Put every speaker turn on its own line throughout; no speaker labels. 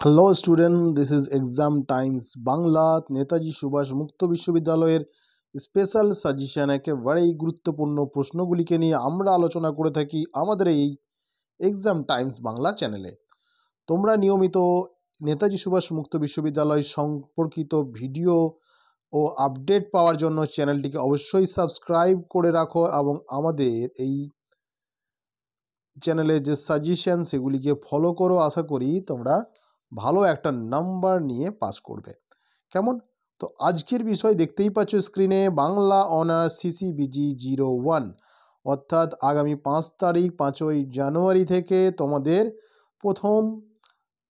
Hello student, this is Exam Times Bangla. Netaji Subhas মুক্ত বিশ্ববিদ্যালয়ের special suggestion একেবারেই গুরুত্বপূর্ণ প্রশ্নগুলিকে নিয়ে আমরা আলোচনা করে থাকি আমাদের এই এক্সাম টাইমস বাংলা চ্যানেলে। তোমরা নিয়মিত নেতাজি সুভাষ মুক্ত বিশ্ববিদ্যালয় সম্পর্কিত ভিডিও ও আপডেট পাওয়ার জন্য চ্যানেলটিকে অবশ্যই সাবস্ক্রাইব করে রাখো এবং আমাদের এই চ্যানেলে যে সাজেশন সেগুলিকে ফলো করো। আশা করি তোমরা ভালো একটা নাম্বার নিয়ে পাস করবে। কেমন? তো আজকের বিষয় দেখতেই পাচ্ছ স্ক্রিনে, বাংলা অনার্স সিসিবিজি 01, অর্থাৎ আগামী 5 জানুয়ারি থেকে তোমাদের প্রথম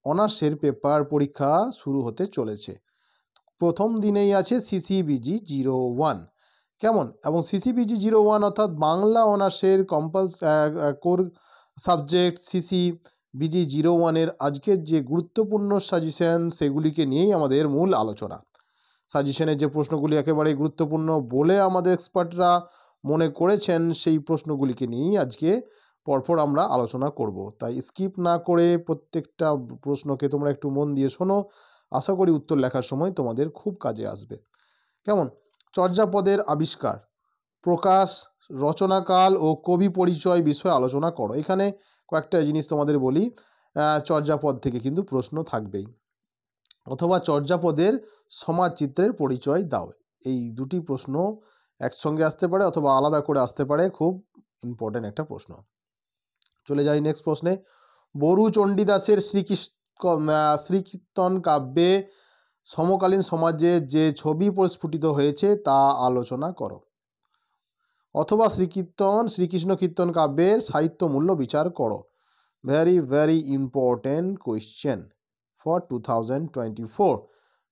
অনার্সের পেপার পরীক্ষা শুরু হতে চলেছে। প্রথম দিনেই আছে সিসিবিজি 01। কেমন? এবং সিসিবিজি 01 অর্থাৎ বাংলা অনার্সের কোর সাবজেক্ট সিসিবিজি 01-এর আজকের যে গুরুত্বপূর্ণ সাজেশন সেগুলিকে নিয়েই আমাদের মূল আলোচনা। সাজেশনের যে প্রশ্নগুলি একেবারে গুরুত্বপূর্ণ বলে আমাদের এক্সপার্টরা মনে করেছেন, সেই প্রশ্নগুলিকে নিয়েই আজকে পরপর আমরা আলোচনা করব। তাই স্কিপ না করে প্রত্যেকটা প্রশ্নকে তোমরা একটু মন দিয়ে শোনো। আশা করি উত্তর লেখার সময় তোমাদের খুব কাজে আসবে। কেমন? চর্যাপদের আবিষ্কার, প্রকাশ, রচনাকাল ও কবি পরিচয় বিষয়ে আলোচনা করো। এখানে কয়েকটা জিনিস তোমাদের বলি। চর্যাপদ থেকে কিন্তু প্রশ্ন থাকবেই, অথবা চর্যাপদের সমাজচিত্রের পরিচয় দাও। এই দুটি প্রশ্ন একসঙ্গে আসতে পারে অথবা আলাদা করে আসতে পারে। খুব ইম্পর্টেন্ট একটা প্রশ্ন। চলে যাই নেক্সট প্রশ্নে। বরু চণ্ডীদাসের শ্রীকীর্তন কাব্যে সমকালীন সমাজে যে ছবি প্রস্ফুটিত হয়েছে তা আলোচনা করো। অথবা শ্রীকৃষ্ণ কীর্তন কাব্যের সাহিত্য মূল্য বিচার করো। Very important question for 2024,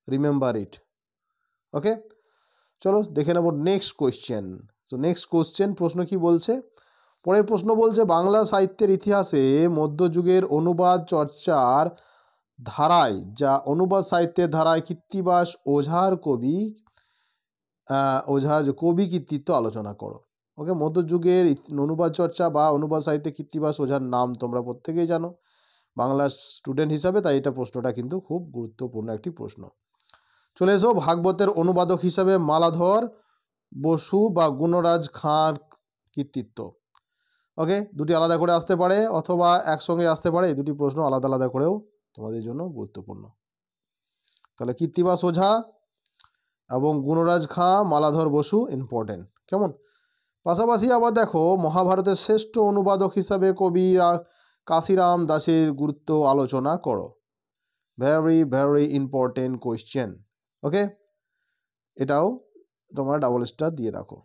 remember it. Okay, চলো দেখে নেব নেক্সট কোয়েশ্চেন। তো নেক্সট কোয়েশ্চেন প্রশ্ন কি বলছে? পরের প্রশ্ন বলছে, বাংলা সাহিত্যের ইতিহাসে মধ্যযুগের অনুবাদ চর্চার ধারায় অনুবাদ সাহিত্যের ধারায় কৃত্তিবাস ওঝার কবি কৃতিত্ব আলোচনা করো। ওকে, মধ্যযুগের অনুবাদ চর্চা বা অনুবাদ সাহিত্যে কৃত্তিবাস ওঝার নাম তোমরা প্রত্যেকেই জানো বাংলা স্টুডেন্ট হিসাবে, তাই এটা প্রশ্নটা কিন্তু খুব গুরুত্বপূর্ণ একটি প্রশ্ন। চলে এসো ভাগবতের অনুবাদক হিসাবে মালাধর বসু বা গুণরাজ খাঁর কৃতিত্ব। ওকে, দুটি আলাদা করে আসতে পারে অথবা একসঙ্গে আসতে পারে। এই দুটি প্রশ্ন আলাদা আলাদা করেও তোমাদের জন্য গুরুত্বপূর্ণ। তাহলে কৃত্তিবাস ওঝা এবং গুণরাজ খাঁ, মালাধর বসু ইম্পর্টেন্ট। কেমন? পাশাপাশি আবার দেখো, মহাভারতের শ্রেষ্ঠ অনুবাদক হিসাবে কবি কাশিরাম দাসের গুরুত্ব আলোচনা করো। Very important question. ওকে, এটাও তোমরা ডাবল স্টার দিয়ে রাখো।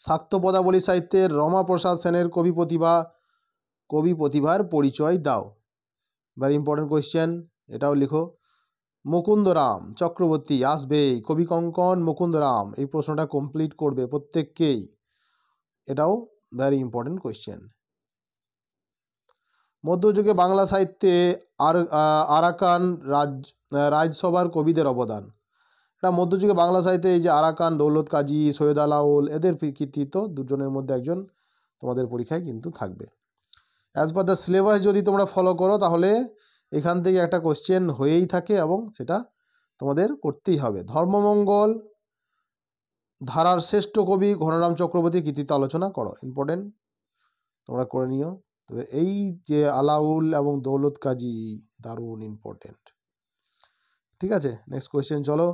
শাক্ত পদাবলী সাহিত্যের রমাপ্রসাদ সেনের কবি প্রতিভার পরিচয় দাও। ভেরি ইম্পর্টেন্ট কোয়েশ্চেন, এটাও লিখো। মুকুন্দরাম চক্রবর্তী আসবেই, কবি কঙ্কন মুকুন্দরাম, এই প্রশ্নটা কমপ্লিট করবে প্রত্যেককেই। এটাও ভেরি ইম্পর্টেন্ট কোয়েশ্চেন। মধ্যযুগে বাংলা সাহিত্যে আরাকান রাজসভার কবিদের অবদান। এটা মধ্যযুগে বাংলা সাহিত্যে এই যে আরাকান, দৌলত কাজী, সৈয়দ আলাউল, এদের কৃতিত্ব দুজনের মধ্যে একজন তোমাদের পরীক্ষায় কিন্তু থাকবে। অ্যাজ পার দ্য সিলেবাস যদি তোমরা ফলো করো তাহলে এখান থেকে একটা কোশ্চেন হয়েই থাকে এবং সেটা তোমাদের করতেই হবে। ধর্মমঙ্গল ধারার শ্রেষ্ঠ কবি ঘনরাম চক্রবর্তীর কৃতিত্ব আলোচনা করো। ইম্পর্টেন্ট, তোমরা করে নিও। তবে এই যে আলাউল এবং দৌলত কাজী দারুণ ইম্পর্টেন্ট। ঠিক আছে, নেক্সট কোয়েশ্চেন চলো।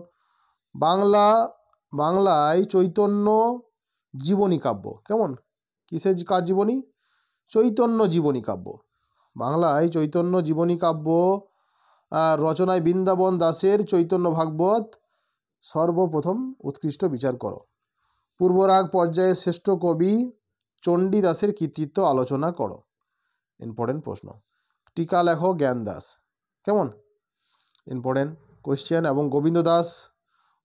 বাংলায় চৈতন্য জীবনী কাব্য। কেমন? কিসের কার জীবনী? চৈতন্য জীবনী কাব্য। বাংলায় চৈতন্য জীবনী কাব্য রচনায় বৃন্দাবন দাসের চৈতন্য ভাগবত সর্বপ্রথম উৎকৃষ্ট বিচার করো। পূর্বরাগ পর্যায়ের শ্রেষ্ঠ কবি চণ্ডীদাসের কৃতিত্ব আলোচনা করো। ইম্পর্টেন্ট প্রশ্ন। টিকা লেখো জ্ঞান দাস। কেমন? Important question. এবং গোবিন্দ দাস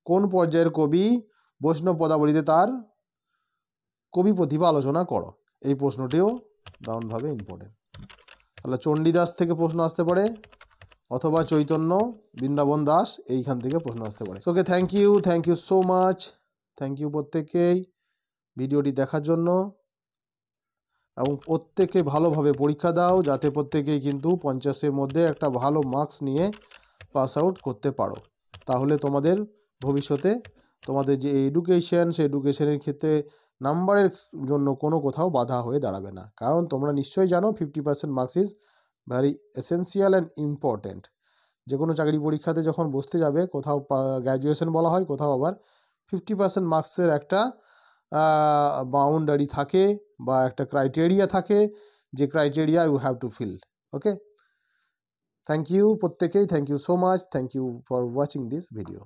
কোন পর্যায়ের কবি? বৈষ্ণব পদাবলীতে তার কবি প্রতিভা আলোচনা করো। এই প্রশ্নটিও দারুণভাবে ইম্পর্টেন্ট। তাহলে চণ্ডীদাস থেকে প্রশ্ন আসতে পারে অথবা চৈতন্য বৃন্দাবন দাস, এইখান থেকে প্রশ্ন আসতে পারে। Okay, thank you so much. Thank you প্রত্যেককেই ভিডিওটি দেখার জন্য। এবং প্রত্যেকে ভালোভাবে পরীক্ষা দাও, যাতে প্রত্যেকেই কিন্তু 50-এর মধ্যে একটা ভালো মার্কস নিয়ে পাস আউট করতে পারো। তাহলে তোমাদের ভবিষ্যতে তোমাদের যে এডুকেশন, সেই এডুকেশনের ক্ষেত্রে নাম্বারের জন্য কোনো কোথাও বাধা হয়ে দাঁড়াবে না। কারণ তোমরা নিশ্চয়ই জানো 50% marks is very essential and important. যে কোনো চাকরি পরীক্ষাতে যখন বসতে যাবে, কোথাও গ্র্যাজুয়েশন বলা হয়, কোথাও আবার 50% মার্কসের একটা বাউন্ডারি থাকে বা একটা ক্রাইটেরিয়া থাকে, যে criteria you have to fill. Okay, thank you প্রত্যেকেই, thank you so much, thank you for watching this video.